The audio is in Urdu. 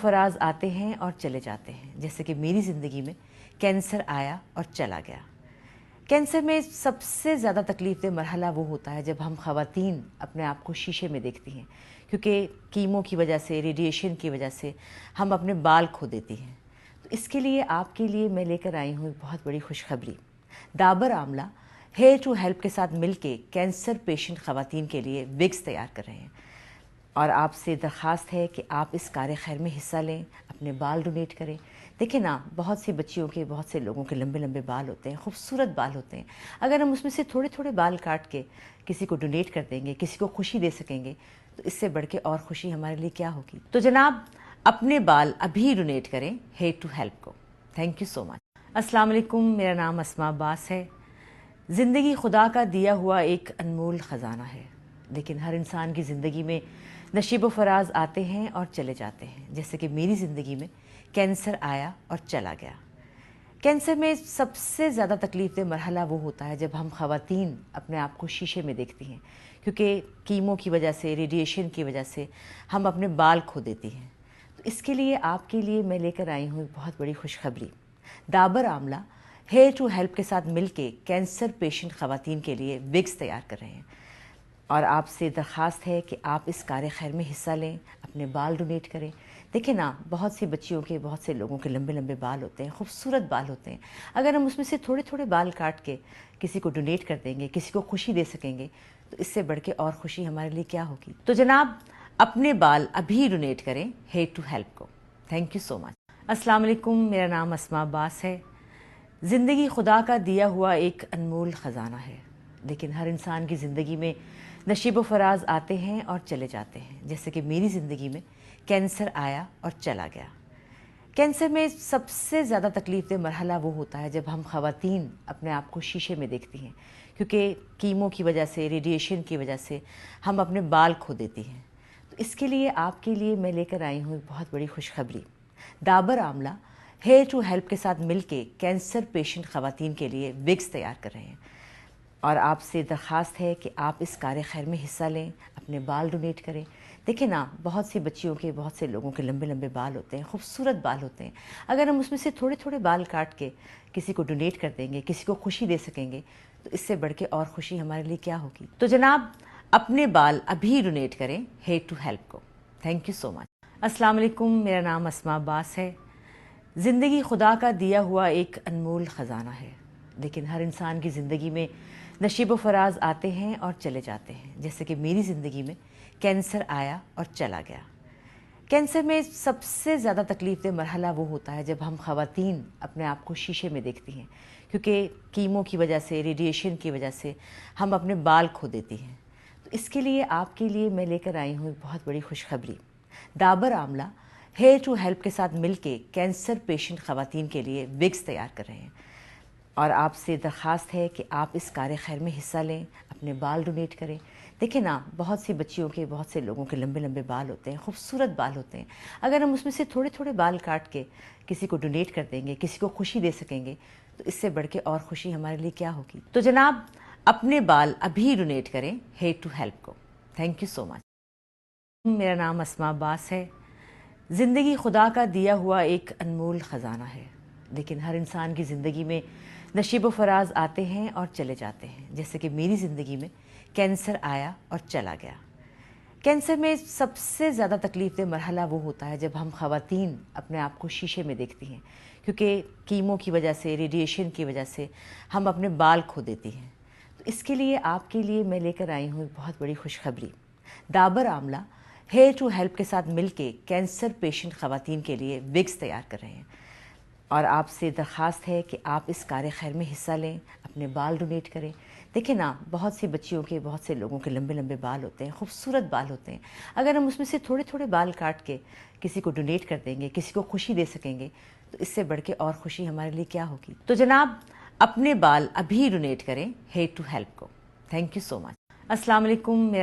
فراز آتے ہیں اور چلے جاتے ہیں، جیسے کہ میری زندگی میں کینسر آیا اور چلا گیا۔ کینسر میں سب سے زیادہ تکلیف دہ مرحلہ وہ ہوتا ہے جب ہم خواتین اپنے آپ کو شیشے میں دیکھتی ہیں، کیونکہ کیمو کی وجہ سے، ریڈیشن کی وجہ سے ہم اپنے بال کھو دیتی ہیں۔ تو اس کے لیے آپ کے لیے میں لے کر آئی ہوں ایک بہت بڑی خوشخبری۔ ڈابر آملہ ہیئر ٹو ہیلپ کے ساتھ مل کے کینسر پیشنٹ خواتین کے لیے وگز تیار کر رہے ہیں، اور آپ سے درخواست ہے کہ آپ اس کار خیر میں حصہ لیں، اپنے بال ڈونیٹ کریں۔ دیکھیں نا، بہت سی بچیوں کے، بہت سے لوگوں کے لمبے لمبے بال ہوتے ہیں، خوبصورت بال ہوتے ہیں۔ اگر ہم اس میں سے تھوڑے تھوڑے بال کاٹ کے کسی کو ڈونیٹ کر دیں گے، کسی کو خوشی دے سکیں گے، تو اس سے بڑھ کے اور خوشی ہمارے لیے کیا ہوگی۔ تو جناب، اپنے بال ابھی ڈونیٹ کریں ہیئر ٹو ہیلپ کو۔ تھینک یو سو مچ۔ السلام علیکم، میرا نام اسماء عباس ہے۔ زندگی خدا کا دیا ہوا ایک انمول خزانہ ہے، لیکن ہر انسان کی زندگی میں نشیب و فراز آتے ہیں اور چلے جاتے ہیں، جیسے کہ میری زندگی میں کینسر آیا اور چلا گیا۔ کینسر میں سب سے زیادہ تکلیف دہ مرحلہ وہ ہوتا ہے جب ہم خواتین اپنے آپ کو شیشے میں دیکھتی ہیں، کیونکہ کیمو کی وجہ سے، ریڈیشن کی وجہ سے ہم اپنے بال کھو دیتی ہیں۔ تو اس کے لیے آپ کے لیے میں لے کر آئی ہوں ایک بہت بڑی خوشخبری۔ ڈابر آملہ ہیئر ٹو ہیلپ کے ساتھ مل کے کینسر پیشنٹ خواتین کے لیے وگز تیار کر رہے ہیں، اور آپ سے درخواست ہے کہ آپ اس کار خیر میں حصہ لیں، اپنے بال ڈونیٹ کریں۔ دیکھیں نا، بہت سی بچیوں کے، بہت سے لوگوں کے لمبے لمبے بال ہوتے ہیں، خوبصورت بال ہوتے ہیں۔ اگر ہم اس میں سے تھوڑے تھوڑے بال کاٹ کے کسی کو ڈونیٹ کر دیں گے، کسی کو خوشی دے سکیں گے، تو اس سے بڑھ کے اور خوشی ہمارے لیے کیا ہوگی۔ تو جناب، اپنے بال ابھی ڈونیٹ کریں ہیئر ٹو ہیلپ کو۔ تھینک یو سو مچ۔ السلام علیکم، میرا نام اسماء عباس ہے۔ زندگی خدا کا دیا ہوا ایک انمول خزانہ ہے، لیکن ہر انسان کی زندگی میں نشیب و فراز آتے ہیں اور چلے جاتے ہیں، جیسے کہ میری زندگی میں کینسر آیا اور چلا گیا۔ کینسر میں سب سے زیادہ تکلیف دہ مرحلہ وہ ہوتا ہے جب ہم خواتین اپنے آپ کو شیشے میں دیکھتی ہیں، کیونکہ کیمو کی وجہ سے، ریڈیشن کی وجہ سے ہم اپنے بال کھو دیتی ہیں۔ تو اس کے لیے آپ کے لیے میں لے کر آئی ہوں ایک بہت بڑی خوشخبری۔ ڈابر آملہ ہیئر ٹو ہیلپ کے ساتھ مل کے کینسر پیشنٹ خواتین کے لیے وگز تیار کر رہے ہیں، اور آپ سے درخواست ہے کہ آپ اس کار خیر میں حصہ لیں، اپنے بال ڈونیٹ کریں۔ دیکھیں نا، بہت سی بچیوں کے، بہت سے لوگوں کے لمبے لمبے بال ہوتے ہیں، خوبصورت بال ہوتے ہیں۔ اگر ہم اس میں سے تھوڑے تھوڑے بال کاٹ کے کسی کو ڈونیٹ کر دیں گے، کسی کو خوشی دے سکیں گے، تو اس سے بڑھ کے اور خوشی ہمارے لیے کیا ہوگی۔ تو جناب، اپنے بال ابھی ڈونیٹ کریں ہیئر ٹو ہیلپ کو۔ تھینک یو سو مچ۔ السلام علیکم، میرا نام اسماء عباس ہے۔ زندگی خدا کا دیا ہوا ایک انمول خزانہ ہے، لیکن ہر انسان کی زندگی میں نشیب و فراز آتے ہیں اور چلے جاتے ہیں، جیسے کہ میری زندگی میں کینسر آیا اور چلا گیا۔ کینسر میں سب سے زیادہ تکلیف دہ مرحلہ وہ ہوتا ہے جب ہم خواتین اپنے آپ کو شیشے میں دیکھتی ہیں، کیونکہ کیمو کی وجہ سے، ریڈیشن کی وجہ سے ہم اپنے بال کھو دیتی ہیں۔ تو اس کے لیے آپ کے لیے میں لے کر آئی ہوں ایک بہت بڑی خوشخبری۔ ڈابر آملہ ہیئر ٹو ہیلپ کے ساتھ مل کے کینسر پیشنٹ خواتین کے لیے وگز تیار کر رہے ہیں، اور آپ سے درخواست ہے کہ آپ اس کار خیر میں حصہ لیں، اپنے بال ڈونیٹ کریں۔ دیکھیں نا، بہت سی بچیوں کے، بہت سے لوگوں کے لمبے لمبے بال ہوتے ہیں، خوبصورت بال ہوتے ہیں۔ اگر ہم اس میں سے تھوڑے تھوڑے بال کاٹ کے کسی کو ڈونیٹ کر دیں گے، کسی کو خوشی دے سکیں گے، تو اس سے بڑھ کے اور خوشی ہمارے لیے کیا ہوگی۔ تو جناب، اپنے بال ابھی ڈونیٹ کریں ہیئر ٹو ہیلپ کو۔ تھینک یو سو مچ۔ میرا نام اسماء عباس ہے۔ زندگی خدا کا دیا ہوا ایک انمول خزانہ ہے، لیکن ہر انسان کی زندگی میں نشیب و فراز آتے ہیں اور چلے جاتے ہیں، جیسے کہ میری زندگی میں کینسر آیا اور چلا گیا۔ کینسر میں سب سے زیادہ تکلیف دہ مرحلہ وہ ہوتا ہے جب ہم خواتین اپنے آپ کو شیشے میں دیکھتی ہیں، کیونکہ کیمو کی وجہ سے، ریڈیشن کی وجہ سے ہم اپنے بال کھو دیتی ہیں۔ تو اس کے لیے آپ کے لیے میں لے کر آئی ہوں ایک بہت بڑی خوشخبری۔ ڈابر آملہ ہیئر ٹو ہیلپ کے ساتھ مل کے کینسر پیشنٹ خواتین کے لیے وگز تیار کر رہے ہیں، اور آپ سے درخواست ہے کہ آپ اس کار خیر میں حصہ لیں، اپنے بال ڈونیٹ کریں۔ دیکھیں نا، بہت سی بچیوں کے، بہت سے لوگوں کے لمبے لمبے بال ہوتے ہیں، خوبصورت بال ہوتے ہیں۔ اگر ہم اس میں سے تھوڑے تھوڑے بال کاٹ کے کسی کو ڈونیٹ کر دیں گے، کسی کو خوشی دے سکیں گے، تو اس سے بڑھ کے اور خوشی ہمارے لیے کیا ہوگی۔ تو جناب، اپنے بال ابھی ڈونیٹ کریں ہیئر ٹو ہیلپ کو۔ تھینک یو سو مچ۔ السلام علیکم، میرا